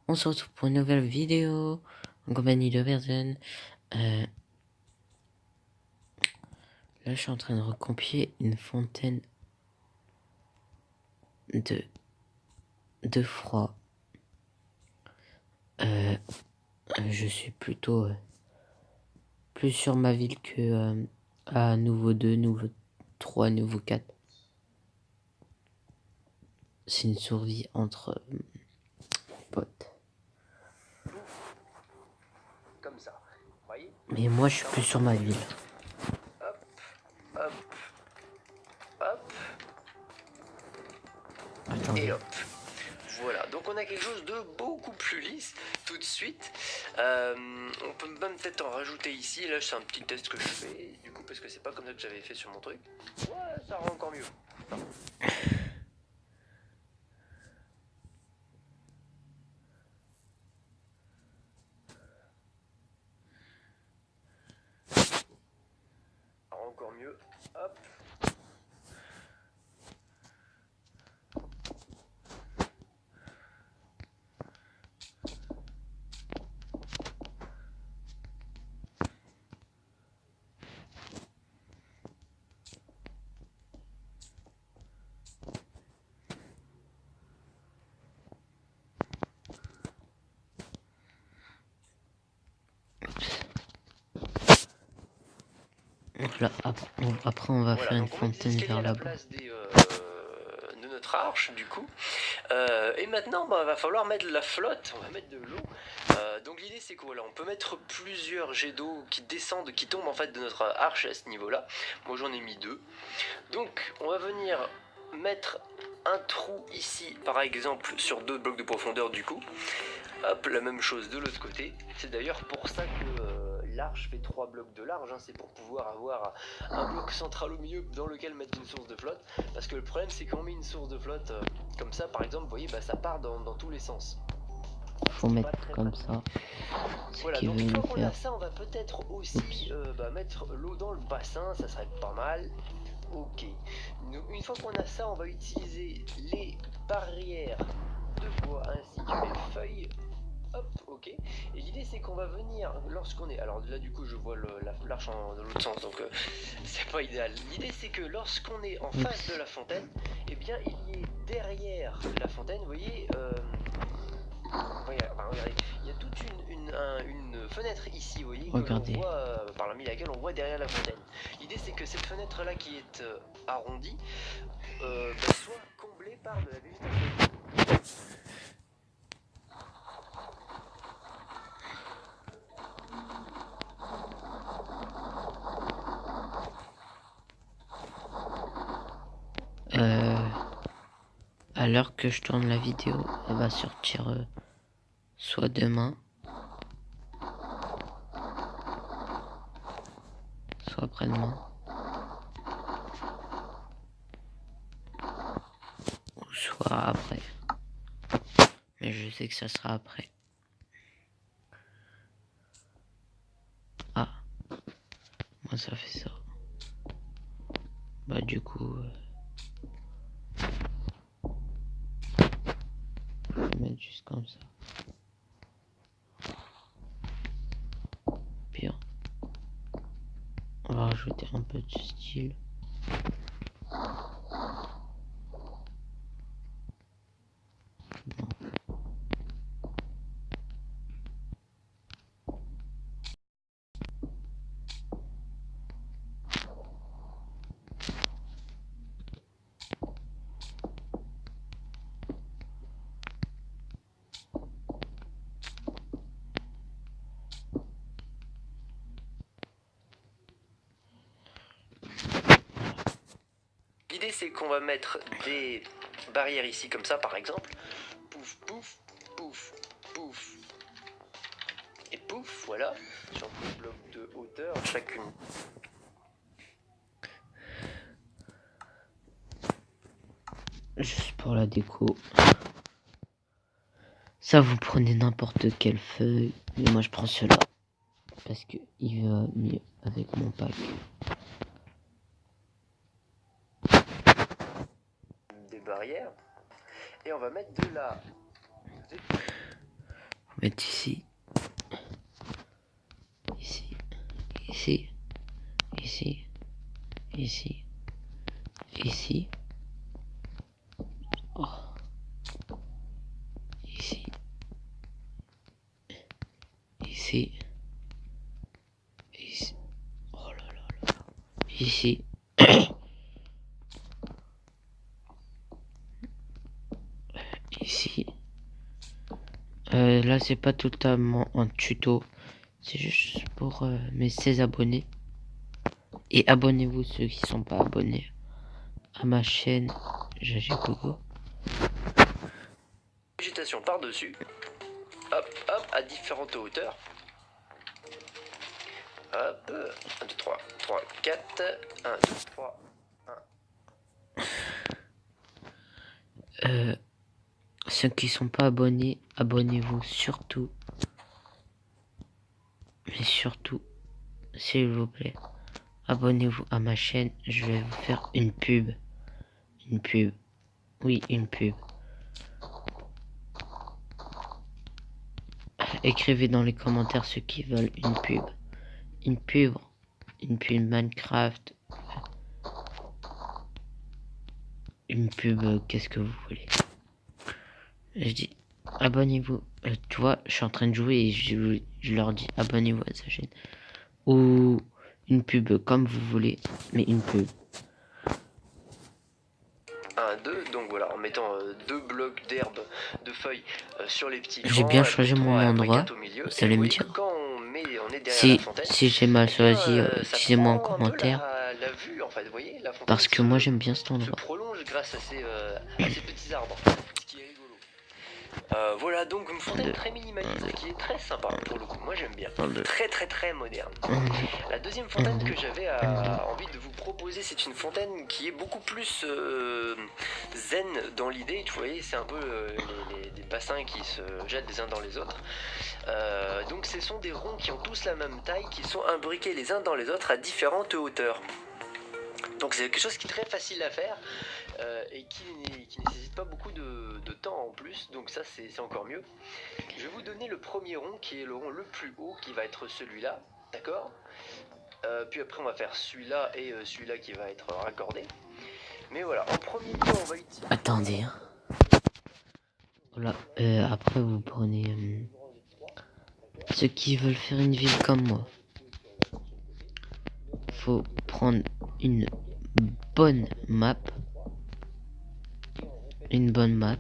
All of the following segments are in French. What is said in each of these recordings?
On se retrouve pour une nouvelle vidéo en compagnie de personnes. Là, je suis en train de recompiler une fontaine de froid. Je suis plutôt plus sur ma ville que à nouveau 2, nouveau 3, nouveau 4. C'est une survie entre potes. Comme ça, voyez. Mais moi, je suis plus sur ma ville. Hop, hop, hop, Attendez. et hop. Voilà, donc on a quelque chose de beaucoup plus lisse tout de suite. On peut même peut-être en rajouter ici. Là, c'est un petit test que je fais, du coup, parce que c'est pas comme ça que j'avais fait sur mon truc. Ouais, ça rend encore mieux. Enfin, ça rend encore mieux. Hop. Donc là, après, on va Voilà, faire une donc on met des fontaine escaliers vers à la là-bas. place de notre arche, du coup. Et maintenant, va falloir mettre de la flotte, on va mettre de l'eau. Donc l'idée c'est que voilà, on peut mettre plusieurs jets d'eau qui descendent, qui tombent en fait de notre arche à ce niveau-là. Moi j'en ai mis 2. Donc on va venir mettre un trou ici, par exemple, sur 2 blocs de profondeur du coup. Hop, la même chose de l'autre côté. C'est d'ailleurs pour ça que l'arche fait 3 blocs de large, hein. C'est pour pouvoir avoir un bloc central au milieu dans lequel mettre une source de flotte. Parce que le problème c'est qu'on met une source de flotte comme ça, par exemple, vous voyez, ça part dans tous les sens. Faut mettre comme ça. Ce Voilà, qui donc veut une fois nous qu'on faire. a ça, on va peut-être aussi mettre l'eau dans le bassin, ça serait pas mal. Ok. Une fois qu'on a ça, on va utiliser les barrières de bois ainsi que les feuilles. Hop, ok. Et l'idée c'est qu'on va venir lorsqu'on est. Alors là du coup je vois l'arche dans l'autre sens, donc c'est pas idéal. L'idée c'est que lorsqu'on est en face de la fontaine, eh bien il y ait derrière la fontaine, vous voyez, regardez, il y a toute une fenêtre ici, vous voyez, que l'on Regardez. voit, parmi laquelle on voit derrière la fontaine. L'idée c'est que cette fenêtre là qui est arrondie soit comblée par de la végétation. À l'heure que je tourne la vidéo, elle va sortir soit demain, soit après-demain, ou soit après. Mais je sais que ça sera après. Ah, moi ça fait ça. Bah du coup, je vais mettre juste comme ça. Puis on va rajouter un peu de style. L'idée c'est qu'on va mettre des barrières ici comme ça par exemple. Pouf, pouf, pouf, pouf. Et pouf, voilà. Sur 2 blocs de hauteur chacune. Juste pour la déco. Ça, vous prenez n'importe quelle feuille. Mais moi, je prends cela. Parce que il va mieux avec mon pack. Des barrières. Et on va mettre de la... mettre ici. Ici. Ici. Ici. Ici. Ici. Oh. Ici. Ici. Ici. Oh là là là. Ici. Ici. Là, c'est pas totalement un tuto. C'est juste pour mes 16 abonnés. Et abonnez-vous ceux qui sont pas abonnés à ma chaîne Jajé Gogo. Végétation par-dessus. Hop, hop, à différentes hauteurs. Hop, 1, 2, 3, 3, 4, 1, 2, 3, 1. Ceux qui sont pas abonnés, abonnez-vous surtout. Mais surtout, s'il vous plaît, abonnez-vous à ma chaîne. Je vais vous faire une pub. Une pub. Oui, une pub. Écrivez dans les commentaires ceux qui veulent une pub. Une pub. Une pub Minecraft. Une pub, qu'est-ce que vous voulez. Je dis, abonnez-vous. Tu vois, je suis en train de jouer et je leur dis, abonnez-vous à sa chaîne. Ou une pub comme vous voulez, mais une pub. 1, 2, donc voilà, en mettant 2 blocs d'herbe, de feuilles sur les petits J'ai bien changé mon endroit. Vous allez me dire. Quand on est derrière Si, la fontaine, si j'ai mal choisi, dites-moi en prend un peu commentaire. la vue, en fait, vous voyez, la fontaine Parce que moi j'aime bien cet se endroit. prolonge grâce à ces petits arbres, ce qui est rigolo. Voilà donc une fontaine très minimaliste qui est très sympa pour le coup, moi j'aime bien. Très très très moderne. La deuxième fontaine que j'avais envie de vous proposer, c'est une fontaine qui est beaucoup plus zen dans l'idée. Tu vois, c'est un peu des bassins qui se jettent les uns dans les autres. Donc ce sont des ronds qui ont tous la même taille, qui sont imbriqués les uns dans les autres à différentes hauteurs. Donc c'est quelque chose qui est très facile à faire et qui nécessite pas beaucoup de temps en plus, donc ça c'est encore mieux. Je vais vous donner le premier rond qui est le rond le plus haut, qui va être celui-là, d'accord. Puis après on va faire celui-là et celui-là qui va être raccordé. Mais voilà, en premier lieu on va utiliser... Attendez. Hein. Voilà, après vous prenez ceux qui veulent faire une ville comme moi. Faut prendre une bonne map. Une bonne map.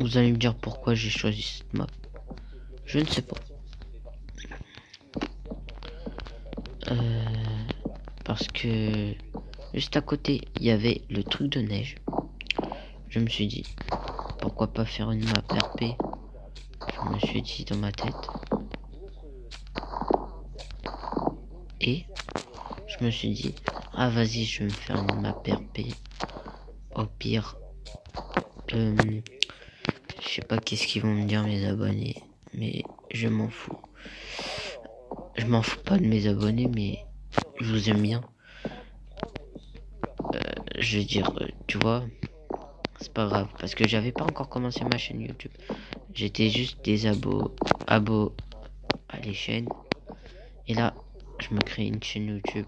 Vous allez me dire pourquoi j'ai choisi cette map. Je ne sais pas. Parce que juste à côté, il y avait le truc de neige. Je me suis dit, pourquoi pas faire une map RP. Je me suis dit dans ma tête. Et je me suis dit, ah vas-y, je vais me faire une map RP. Au pire, je sais pas qu'est-ce qu'ils vont me dire mes abonnés, mais je m'en fous. Je m'en fous pas de mes abonnés, mais je vous aime bien. Je veux dire, tu vois, c'est pas grave, parce que j'avais pas encore commencé ma chaîne YouTube. J'étais juste des abos à les chaînes. Et là, je me crée une chaîne YouTube.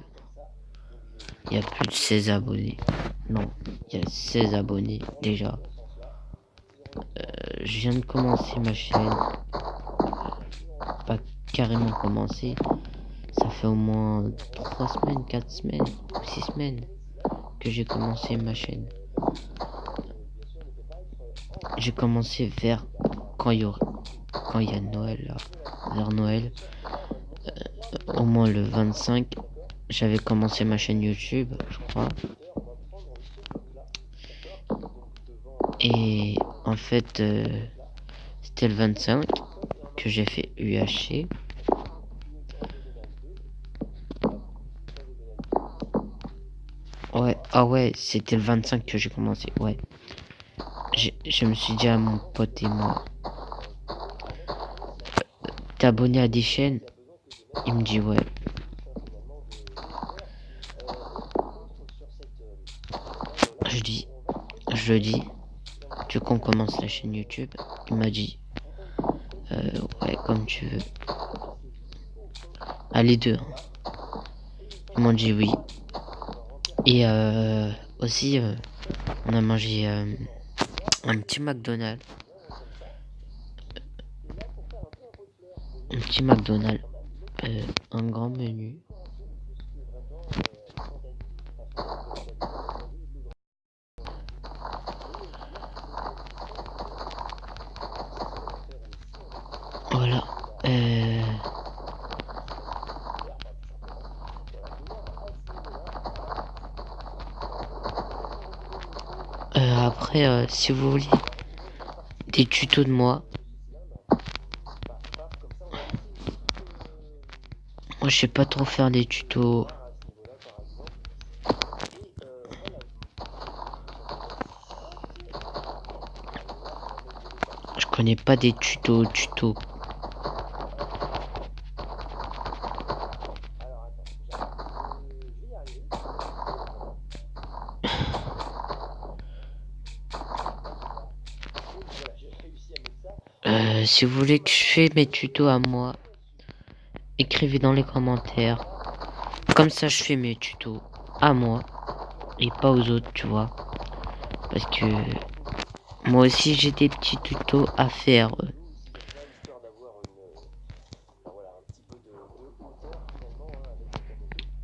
Il y a plus de 16 abonnés. Non, il y a 16 abonnés déjà. Je viens de commencer ma chaîne. Pas carrément commencer. Ça fait au moins 3 semaines, 4 semaines, ou 6 semaines que j'ai commencé ma chaîne. J'ai commencé vers quand il y a Noël là, vers Noël. Au moins le 25, j'avais commencé ma chaîne YouTube, je crois. Et en fait, c'était le 25 que j'ai fait UHC. Ouais, ah ouais, c'était le 25 que j'ai commencé, ouais. Je me suis dit à mon pote et moi, t'es abonné à des chaînes? Il me dit ouais. Je le dis, tu veux qu'on commence la chaîne YouTube? Il m'a dit, ouais, comme tu veux. Ah, les deux. Ils m'ont dit oui. Et aussi, on a mangé un petit McDonald's. Un petit McDonald's. Un grand menu. Voilà. Après, si vous voulez des tutos de moi, moi je sais pas trop faire des tutos. Je connais pas des tutos. Si vous voulez que je fasse mes tutos à moi, écrivez dans les commentaires. Comme ça, je fais mes tutos à moi et pas aux autres, tu vois. Parce que moi aussi, j'ai des petits tutos à faire.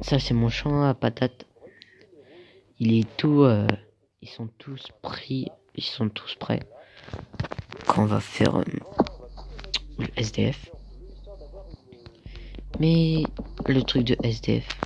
Ça, c'est mon champ à patates. Il est tout... ils sont tous pris. Ils sont tous prêts. Quand on va faire le SDF. Mais le truc de SDF,